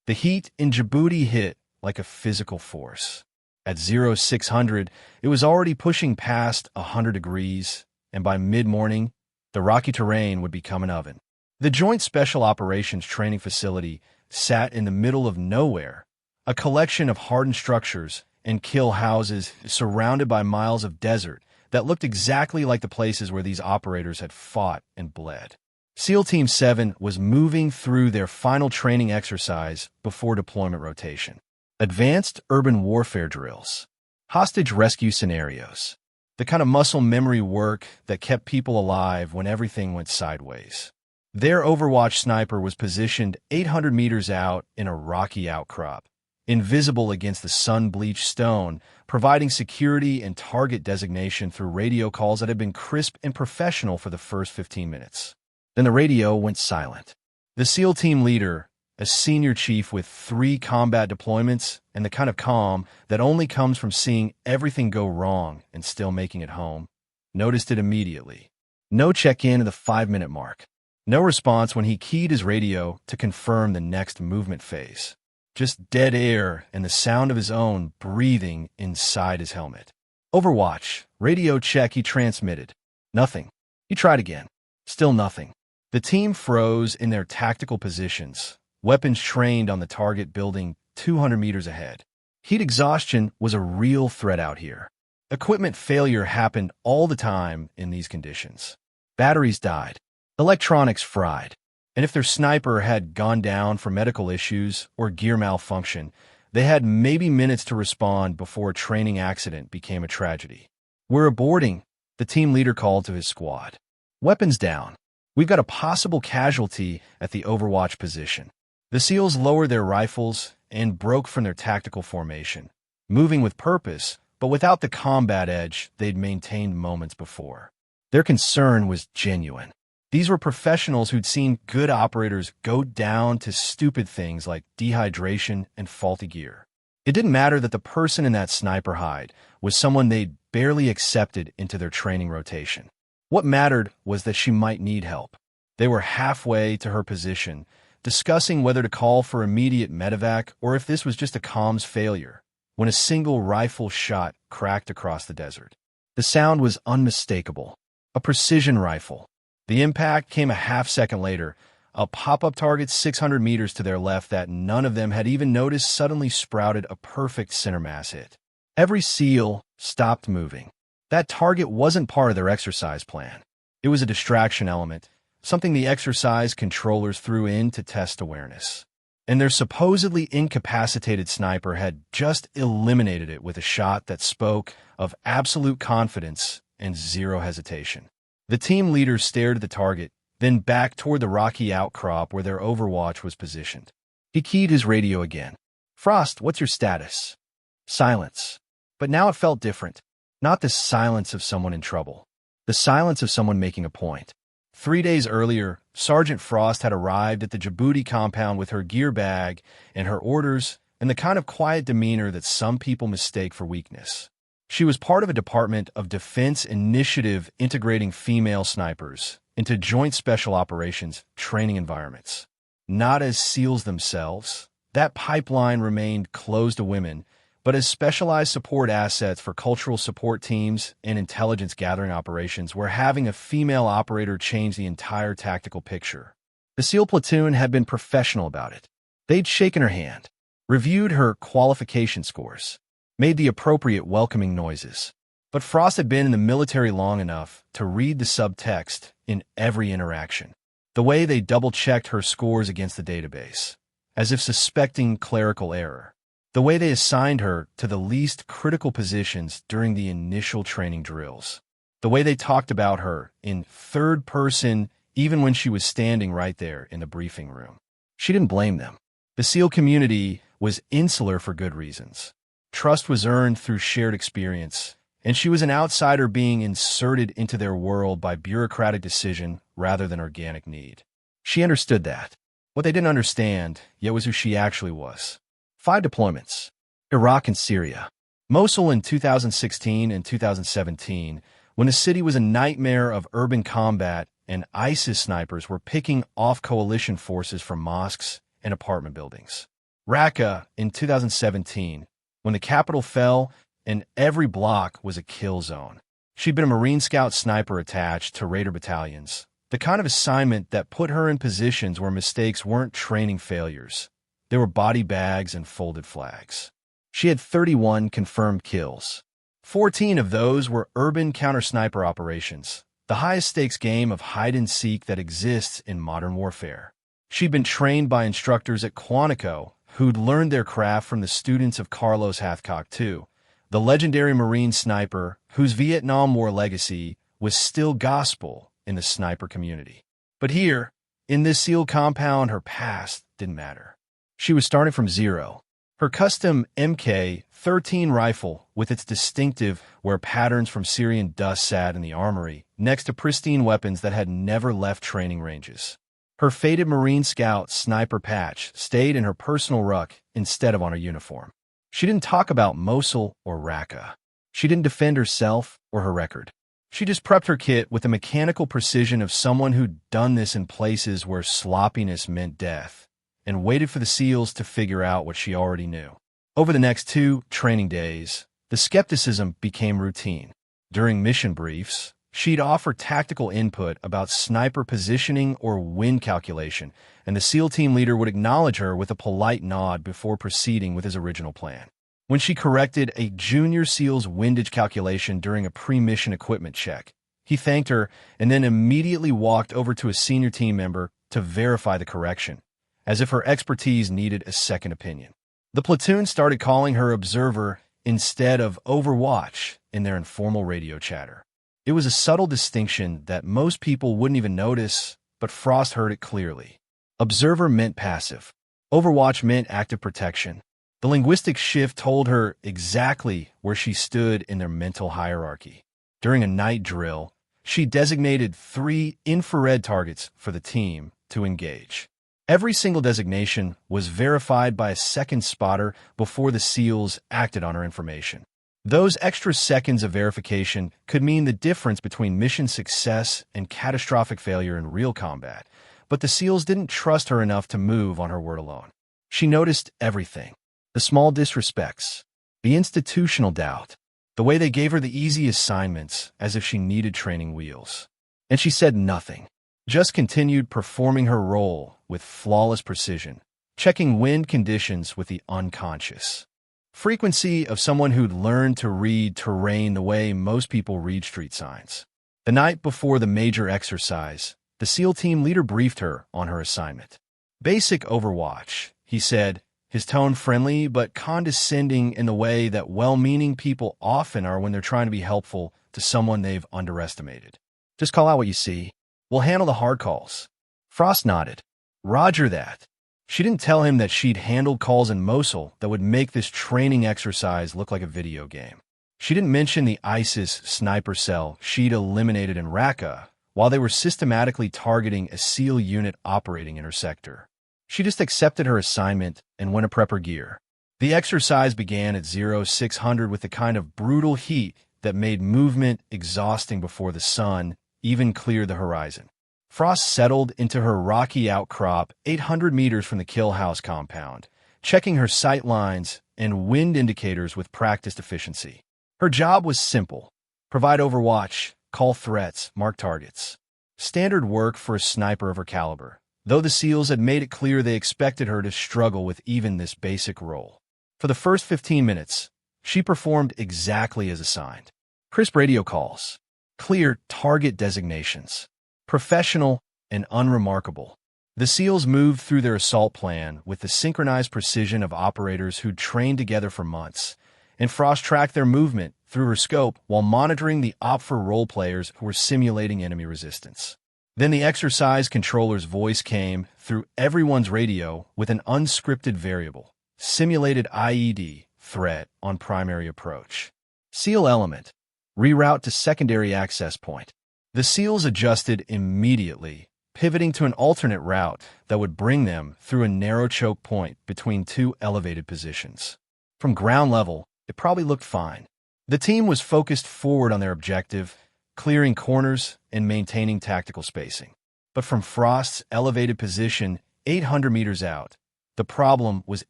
The heat in Djibouti hit like a physical force. At 0600, it was already pushing past 100 degrees, and by mid-morning, the rocky terrain would become an oven. The Joint Special Operations Training Facility sat in the middle of nowhere, a collection of hardened structures and kill houses surrounded by miles of desert that looked exactly like the places where these operators had fought and bled. SEAL Team 7 was moving through their final training exercise before deployment rotation. Advanced urban warfare drills, hostage rescue scenarios, the kind of muscle memory work that kept people alive when everything went sideways. Their Overwatch sniper was positioned 800 meters out in a rocky outcrop, invisible against the sun-bleached stone, providing security and target designation through radio calls that had been crisp and professional for the first 15 minutes. Then the radio went silent. The SEAL team leader, a senior chief with 3 combat deployments and the kind of calm that only comes from seeing everything go wrong and still making it home, noticed it immediately. No check-in at the 5-minute mark. No response when he keyed his radio to confirm the next movement phase. Just dead air and the sound of his own breathing inside his helmet. Overwatch, radio check, he transmitted. Nothing. He tried again. Still nothing. The team froze in their tactical positions, weapons trained on the target building 200 meters ahead. Heat exhaustion was a real threat out here. Equipment failure happened all the time in these conditions. Batteries died. Electronics fried. And if their sniper had gone down for medical issues or gear malfunction, they had maybe minutes to respond before a training accident became a tragedy. "We're aborting," the team leader called to his squad. "Weapons down. We've got a possible casualty at the Overwatch position." The SEALs lowered their rifles and broke from their tactical formation, moving with purpose, but without the combat edge they'd maintained moments before. Their concern was genuine. These were professionals who'd seen good operators go down to stupid things like dehydration and faulty gear. It didn't matter that the person in that sniper hide was someone they'd barely accepted into their training rotation. What mattered was that she might need help. They were halfway to her position, discussing whether to call for immediate medevac or if this was just a comms failure, when a single rifle shot cracked across the desert. The sound was unmistakable. A precision rifle. The impact came a half-second later, a pop-up target 600 meters to their left that none of them had even noticed suddenly sprouted a perfect center mass hit. Every SEAL stopped moving. That target wasn't part of their exercise plan. It was a distraction element, something the exercise controllers threw in to test awareness. And their supposedly incapacitated sniper had just eliminated it with a shot that spoke of absolute confidence and zero hesitation. The team leader stared at the target, then back toward the rocky outcrop where their Overwatch was positioned. He keyed his radio again. "Frost, what's your status?" Silence. But now it felt different. Not the silence of someone in trouble. The silence of someone making a point. 3 days earlier, Sergeant Frost had arrived at the Djibouti compound with her gear bag and her orders and the kind of quiet demeanor that some people mistake for weakness. She was part of a Department of Defense initiative integrating female snipers into Joint Special Operations training environments. Not as SEALs themselves. That pipeline remained closed to women, but as specialized support assets for cultural support teams and intelligence gathering operations where having a female operator changed the entire tactical picture. The SEAL platoon had been professional about it. They'd shaken her hand, reviewed her qualification scores, made the appropriate welcoming noises. But Frost had been in the military long enough to read the subtext in every interaction. The way they double-checked her scores against the database, as if suspecting clerical error. The way they assigned her to the least critical positions during the initial training drills. The way they talked about her in third person even when she was standing right there in the briefing room. She didn't blame them. The SEAL community was insular for good reasons. Trust was earned through shared experience, and she was an outsider being inserted into their world by bureaucratic decision rather than organic need. She understood that. What they didn't understand yet was who she actually was. 5 deployments. Iraq and Syria. Mosul in 2016 and 2017, when the city was a nightmare of urban combat and ISIS snipers were picking off coalition forces from mosques and apartment buildings. Raqqa in 2017, when the capital fell and every block was a kill zone. She'd been a Marine Scout sniper attached to Raider battalions, the kind of assignment that put her in positions where mistakes weren't training failures. They were body bags and folded flags. She had 31 confirmed kills. 14 of those were urban counter-sniper operations, the highest-stakes game of hide-and-seek that exists in modern warfare. She'd been trained by instructors at Quantico, who'd learned their craft from the students of Carlos Hathcock II, the legendary Marine sniper whose Vietnam War legacy was still gospel in the sniper community. But here, in this SEAL compound, her past didn't matter. She was starting from zero. Her custom Mk-13 rifle, with its distinctive wear patterns from Syrian dust, sat in the armory, next to pristine weapons that had never left training ranges. Her faded Marine Scout sniper patch stayed in her personal ruck instead of on her uniform. She didn't talk about Mosul or Raqqa. She didn't defend herself or her record. She just prepped her kit with the mechanical precision of someone who'd done this in places where sloppiness meant death, and waited for the SEALs to figure out what she already knew. Over the next 2 training days, the skepticism became routine. During mission briefs, she'd offer tactical input about sniper positioning or wind calculation, and the SEAL team leader would acknowledge her with a polite nod before proceeding with his original plan. When she corrected a junior SEAL's windage calculation during a pre-mission equipment check, he thanked her and then immediately walked over to a senior team member to verify the correction, as if her expertise needed a second opinion. The platoon started calling her Observer instead of Overwatch in their informal radio chatter. It was a subtle distinction that most people wouldn't even notice, but Frost heard it clearly. Observer meant passive. Overwatch meant active protection. The linguistic shift told her exactly where she stood in their mental hierarchy. During a night drill, she designated 3 infrared targets for the team to engage. Every single designation was verified by a second spotter before the SEALs acted on her information. Those extra seconds of verification could mean the difference between mission success and catastrophic failure in real combat, but the SEALs didn't trust her enough to move on her word alone. She noticed everything: the small disrespects, the institutional doubt, the way they gave her the easy assignments as if she needed training wheels. And she said nothing, just continued performing her role with flawless precision, checking wind conditions with the unconscious frequency of someone who'd learned to read terrain the way most people read street signs. The night before the major exercise, the SEAL team leader briefed her on her assignment. Basic Overwatch, he said, his tone friendly but condescending in the way that well-meaning people often are when they're trying to be helpful to someone they've underestimated. Just call out what you see. We'll handle the hard calls. Frost nodded. Roger that. She didn't tell him that she'd handled calls in Mosul that would make this training exercise look like a video game. She didn't mention the ISIS sniper cell she'd eliminated in Raqqa while they were systematically targeting a SEAL unit operating in her sector. She just accepted her assignment and went to prep her gear. The exercise began at 0600 with the kind of brutal heat that made movement exhausting before the sun even cleared the horizon. Frost settled into her rocky outcrop 800 meters from the kill house compound, checking her sight lines and wind indicators with practiced efficiency. Her job was simple: provide overwatch, call threats, mark targets. Standard work for a sniper of her caliber, though the SEALs had made it clear they expected her to struggle with even this basic role. For the first 15 minutes, she performed exactly as assigned. Crisp radio calls, clear target designations, professional and unremarkable. The SEALs moved through their assault plan with the synchronized precision of operators who'd trained together for months, and Frost tracked their movement through her scope while monitoring the OPFOR role players who were simulating enemy resistance. Then the exercise controller's voice came through everyone's radio with an unscripted variable: simulated IED threat on primary approach. SEAL element, reroute to secondary access point. The SEALs adjusted immediately, pivoting to an alternate route that would bring them through a narrow choke point between 2 elevated positions. From ground level, it probably looked fine. The team was focused forward on their objective, clearing corners and maintaining tactical spacing. But from Frost's elevated position 800 meters out, The problem was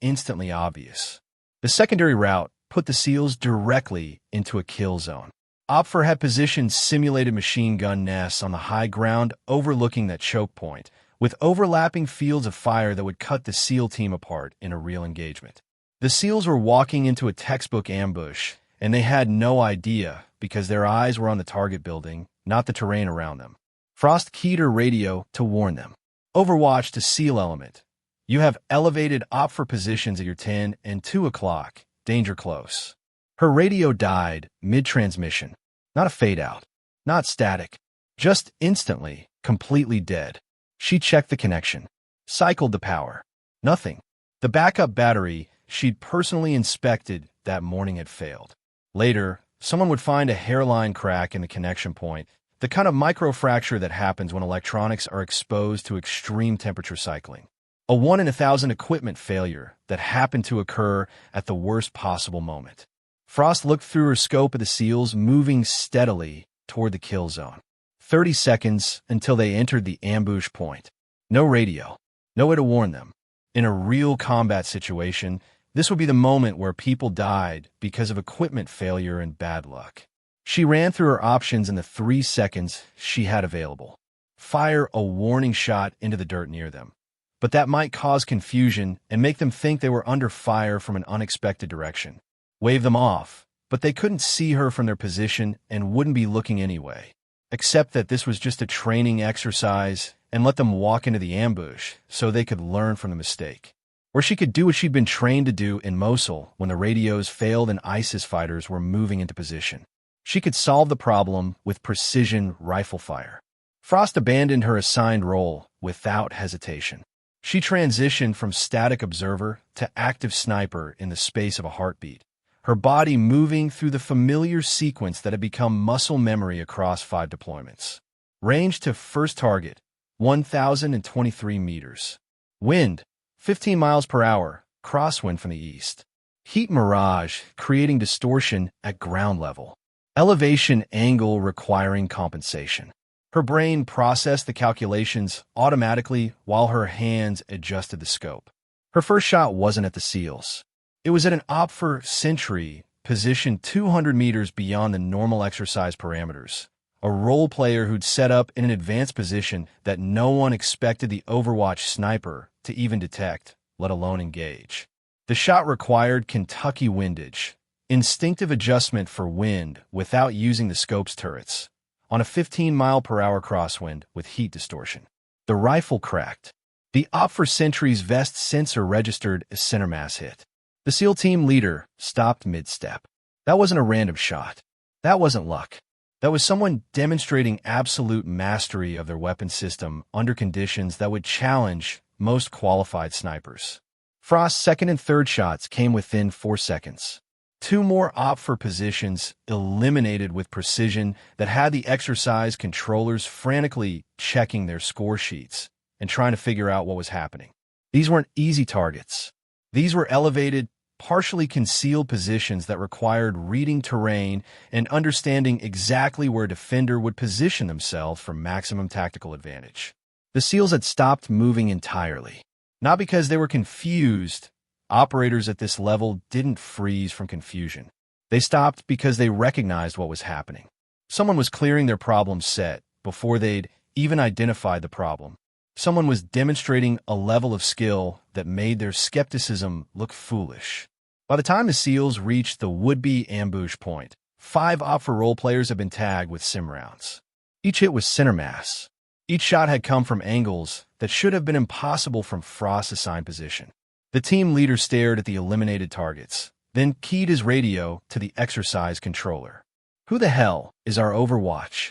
instantly obvious. The secondary route put the SEALs directly into a kill zone. OPFOR had positioned simulated machine gun nests on the high ground overlooking that choke point, with overlapping fields of fire that would cut the SEAL team apart in a real engagement. The SEALs were walking into a textbook ambush, and they had no idea because their eyes were on the target building, not the terrain around them. Frost keyed her radio to warn them. Overwatch to SEAL element. You have elevated OPFOR positions at your 10 and 2 o'clock. Danger close. Her radio died mid-transmission. Not a fade-out. Not static. Just instantly, completely dead. She checked the connection. Cycled the power. Nothing. The backup battery she'd personally inspected that morning had failed. Later, someone would find a hairline crack in the connection point, the kind of microfracture that happens when electronics are exposed to extreme temperature cycling. A 1 in 1,000 equipment failure that happened to occur at the worst possible moment. Frost looked through her scope at the SEALs moving steadily toward the kill zone. 30 seconds until they entered the ambush point. No radio. No way to warn them. In a real combat situation, this would be the moment where people died because of equipment failure and bad luck. She ran through her options in the 3 seconds she had available. Fire a warning shot into the dirt near them. But that might cause confusion and make them think they were under fire from an unexpected direction. Wave them off, but they couldn't see her from their position and wouldn't be looking anyway. Accept that this was just a training exercise and let them walk into the ambush so they could learn from the mistake. Or she could do what she'd been trained to do in Mosul when the radios failed and ISIS fighters were moving into position. She could solve the problem with precision rifle fire. Frost abandoned her assigned role without hesitation. She transitioned from static observer to active sniper in the space of a heartbeat, her body moving through the familiar sequence that had become muscle memory across 5 deployments. Range to first target, 1,023 meters. Wind, 15 miles per hour, crosswind from the east. Heat mirage, creating distortion at ground level. Elevation angle requiring compensation. Her brain processed the calculations automatically while her hands adjusted the scope. Her first shot wasn't at the SEALs. It was at an OPFOR sentry positioned 200 meters beyond the normal exercise parameters, a role player who'd set up in an advanced position that no one expected the Overwatch sniper to even detect, let alone engage. The shot required Kentucky windage, instinctive adjustment for wind without using the scope's turrets, on a 15-mile-per-hour crosswind with heat distortion. The rifle cracked. The OPFOR sentry's vest sensor registered a center mass hit. The SEAL team leader stopped mid-step. That wasn't a random shot. That wasn't luck. That was someone demonstrating absolute mastery of their weapon system under conditions that would challenge most qualified snipers. Frost's second and third shots came within 4 seconds. 2 more OPFOR positions eliminated with precision that had the exercise controllers frantically checking their score sheets and trying to figure out what was happening. These weren't easy targets. These were elevated, partially concealed positions that required reading terrain and understanding exactly where a defender would position themselves for maximum tactical advantage. The SEALs had stopped moving entirely. Not because they were confused. Operators at this level didn't freeze from confusion. They stopped because they recognized what was happening. Someone was clearing their problem set before they'd even identified the problem. Someone was demonstrating a level of skill that made their skepticism look foolish. By the time the SEALs reached the would-be ambush point, 5 OPFOR role players had been tagged with sim rounds. Each hit was center mass. Each shot had come from angles that should have been impossible from Frost's assigned position. The team leader stared at the eliminated targets, then keyed his radio to the exercise controller. Who the hell is our Overwatch?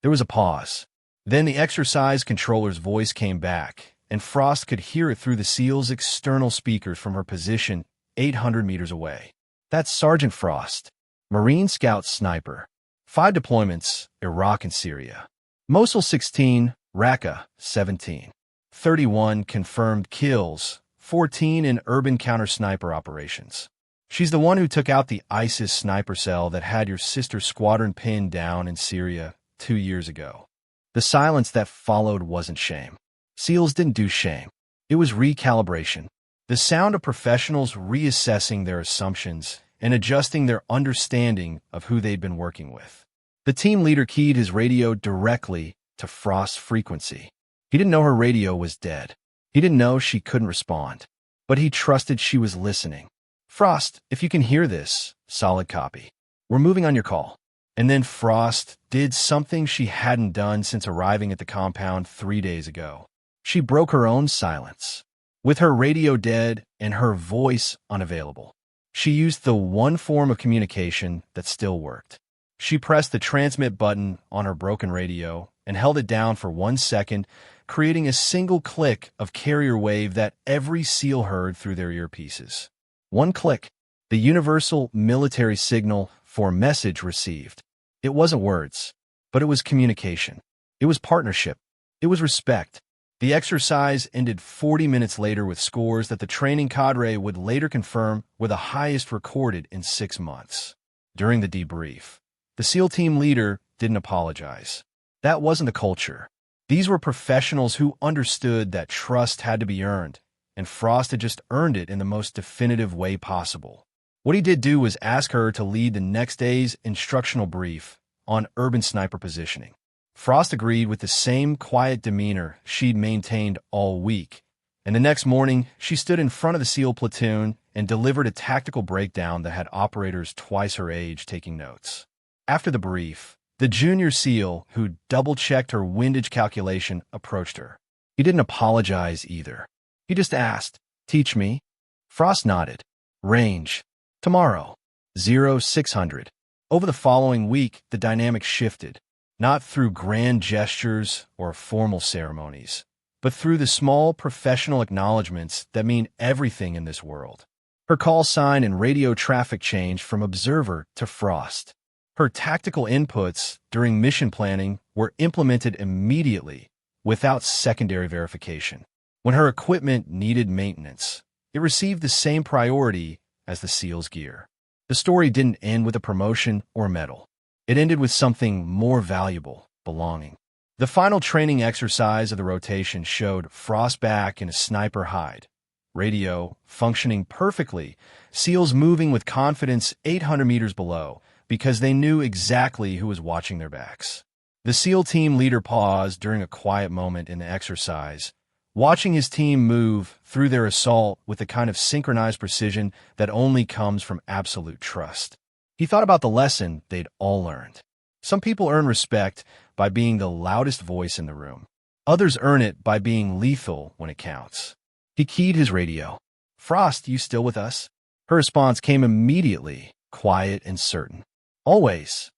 There was a pause. Then the exercise controller's voice came back, and Frost could hear it through the SEAL's external speakers from her position 800 meters away. That's Sergeant Frost, Marine Scout Sniper. 5 deployments, Iraq and Syria. Mosul 16, Raqqa 17. 31 confirmed kills, 14 in urban counter-sniper operations. She's the one who took out the ISIS sniper cell that had your sister squadron pinned down in Syria 2 years ago. The silence that followed wasn't shame. SEALs didn't do shame. It was recalibration. The sound of professionals reassessing their assumptions and adjusting their understanding of who they'd been working with. The team leader keyed his radio directly to Frost's frequency. He didn't know her radio was dead. He didn't know she couldn't respond. But he trusted she was listening. "Frost, if you can hear this, solid copy. We're moving on your call." And then Frost did something she hadn't done since arriving at the compound 3 days ago. She broke her own silence. With her radio dead and her voice unavailable, she used the one form of communication that still worked. She pressed the transmit button on her broken radio and held it down for 1 second, creating a single click of carrier wave that every SEAL heard through their earpieces. One click, the universal military signal for message received. It wasn't words, but it was communication. It was partnership. It was respect. The exercise ended 40 minutes later with scores that the training cadre would later confirm were the highest recorded in 6 months. During the debrief, the SEAL team leader didn't apologize. That wasn't the culture. These were professionals who understood that trust had to be earned, and Frost had just earned it in the most definitive way possible. What he did do was ask her to lead the next day's instructional brief on urban sniper positioning. Frost agreed with the same quiet demeanor she'd maintained all week, and the next morning she stood in front of the SEAL platoon and delivered a tactical breakdown that had operators twice her age taking notes. After the brief, the junior SEAL, who double-checked her windage calculation, approached her. He didn't apologize either. He just asked, "Teach me?" Frost nodded. "Range. Tomorrow. 0600. Over the following week, the dynamic shifted, not through grand gestures or formal ceremonies, but through the small professional acknowledgments that mean everything in this world. Her call sign and radio traffic changed from observer to Frost. Her tactical inputs during mission planning were implemented immediately without secondary verification. When her equipment needed maintenance, it received the same priority as the SEAL's gear. The story didn't end with a promotion or medal. It ended with something more valuable, belonging. The final training exercise of the rotation showed Frost back in a sniper hide, radio functioning perfectly, SEALs moving with confidence 800 meters below because they knew exactly who was watching their backs. The SEAL team leader paused during a quiet moment in the exercise, watching his team move through their assault with the kind of synchronized precision that only comes from absolute trust. He thought about the lesson they'd all learned. Some people earn respect by being the loudest voice in the room. Others earn it by being lethal when it counts. He keyed his radio. "Frost, you still with us?" Her response came immediately, quiet and certain. "Always."